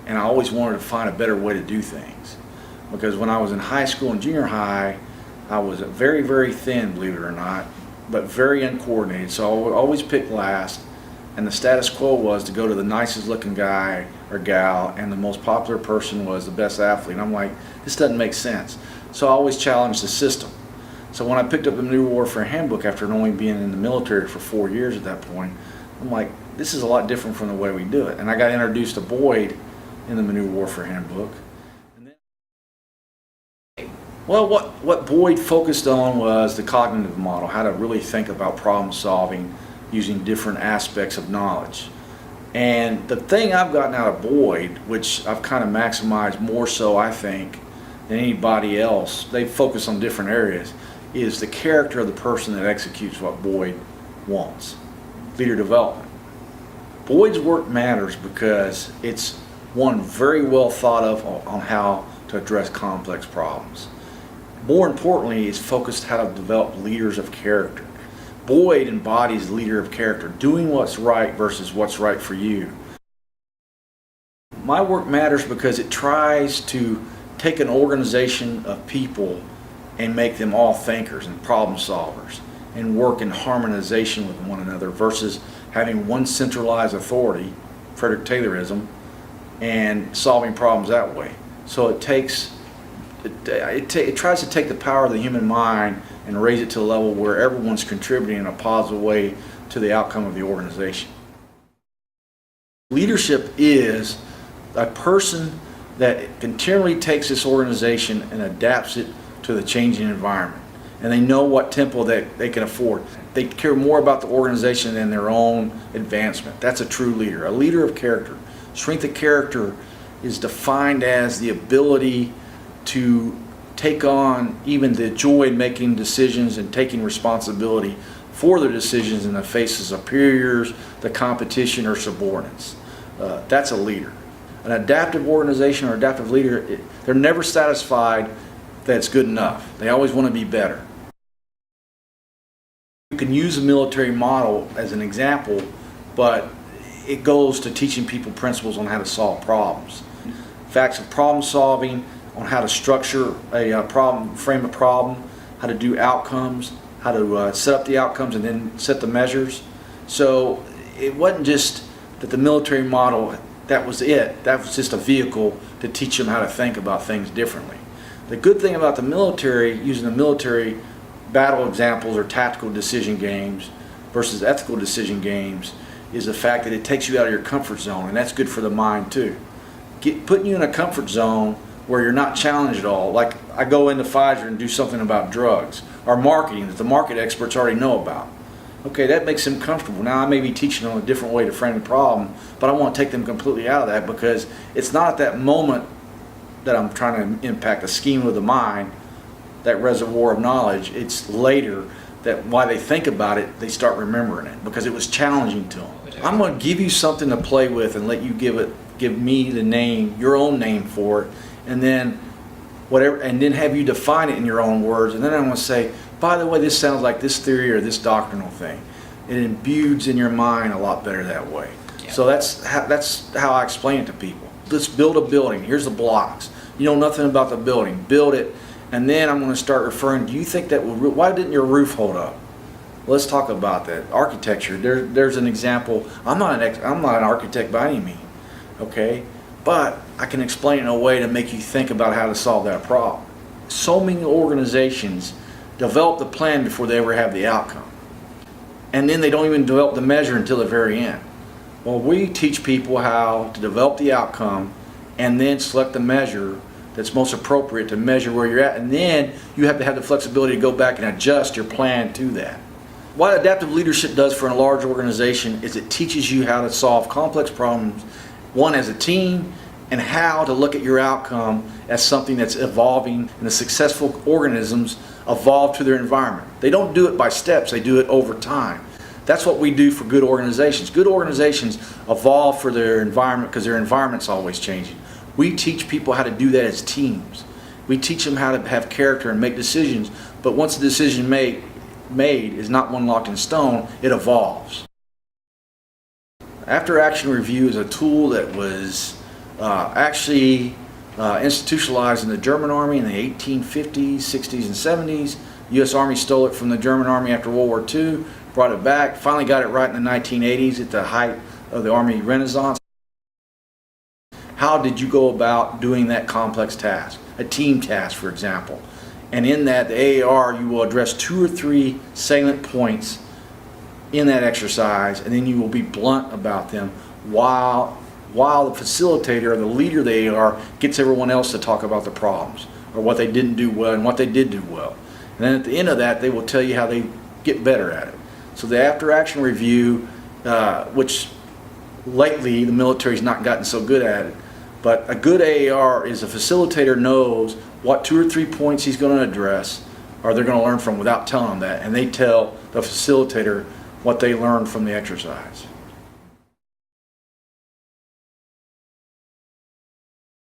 and I always wanted to find a better way to do things. Because when I was in high school and junior high, I was very, very thin, believe it or not, but very uncoordinated. So I would always pick last, and the status quo was to go to the nicest looking guy or gal, and the most popular person was the best athlete. And I'm like, this doesn't make sense. So I always challenged the system. So when I picked up the New Warfare Handbook after only being in the military for 4 years at that point, I'm like, this is a lot different from the way we do it. And I got introduced to Boyd in the New Warfare Handbook. Well, what Boyd focused on was the cognitive model, how to really think about problem solving using different aspects of knowledge. And the thing I've gotten out of Boyd, which I've kind of maximized more so, I think, than anybody else, they focus on different areas, is the character of the person that executes what Boyd wants. Leader development. Boyd's work matters because it's one very well thought of on how to address complex problems. More importantly, it's focused how to develop leaders of character. Boyd embodies leader of character, doing what's right versus what's right for you. My work matters because it tries to take an organization of people and make them all thinkers and problem solvers and work in harmonization with one another versus having one centralized authority, Frederick Taylorism, and solving problems that way. So it tries to take the power of the human mind and raise it to a level where everyone's contributing in a positive way to the outcome of the organization. Leadership is a person that continually takes this organization and adapts it to the changing environment. And they know what tempo they can afford. They care more about the organization than their own advancement. That's a true leader, a leader of character. Strength of character is defined as the ability to take on even the joy in making decisions and taking responsibility for their decisions in the face of superiors, the competition, or subordinates. That's a leader. An adaptive organization or adaptive leader, they're never satisfied that it's good enough. They always want to be better. You can use a military model as an example, but it goes to teaching people principles on how to solve problems. Facts of problem solving, on how to structure a problem, frame a problem, how to do outcomes, how to set up the outcomes and then set the measures. So it wasn't just that the military model, that was it. That was just a vehicle to teach them how to think about things differently. The good thing about the military, using the military battle examples or tactical decision games versus ethical decision games, is the fact that it takes you out of your comfort zone, and that's good for the mind too. Putting you in a comfort zone where you're not challenged at all. Like I go into Pfizer and do something about drugs or marketing that the market experts already know about. Okay, that makes them comfortable. Now I may be teaching them a different way to frame the problem, but I want to take them completely out of that because it's not at that moment that I'm trying to impact the scheme of the mind, that reservoir of knowledge. It's later that while they think about it, they start remembering it because it was challenging to them. I'm going to give you something to play with and let you give me the name, your own name for it, and then whatever, and then have you define it in your own words. And then I'm going to say, by the way, this sounds like this theory or this doctrinal thing. It imbues in your mind a lot better that way. Yeah. So that's how I explain it to people. Let's build a building. Here's the blocks. You know nothing about the building. Build it, and then I'm going to start referring. Do you think that will? Why didn't your roof hold up? Let's talk about that. Architecture. There's an example. I'm not an architect by any means. Okay. But I can explain it in a way to make you think about how to solve that problem. So many organizations develop the plan before they ever have the outcome. And then they don't even develop the measure until the very end. Well, we teach people how to develop the outcome and then select the measure that's most appropriate to measure where you're at. And then you have to have the flexibility to go back and adjust your plan to that. What adaptive leadership does for a large organization is it teaches you how to solve complex problems, one as a team, and how to look at your outcome as something that's evolving, and the successful organisms evolve to their environment. They don't do it by steps, they do it over time. That's what we do for good organizations. Good organizations evolve for their environment because their environment's always changing. We teach people how to do that as teams. We teach them how to have character and make decisions, but once the decision made is not one locked in stone, it evolves. After action review is a tool that was actually institutionalized in the German Army in the 1850s, 60s, and 70s. U.S. Army stole it from the German Army after World War II, brought it back, finally got it right in the 1980s at the height of the Army Renaissance. How did you go about doing that complex task? A team task, for example. And in that, the AAR, you will address 2 or 3 salient points in that exercise, and then you will be blunt about them while the facilitator or the leader of the AAR gets everyone else to talk about the problems or what they didn't do well and what they did do well. And then at the end of that, they will tell you how they get better at it. So the after-action review, which lately the military's not gotten so good at it, but a good AAR is a facilitator knows what 2 or 3 points he's going to address or they're going to learn from without telling them that, and they tell the facilitator what they learned from the exercise.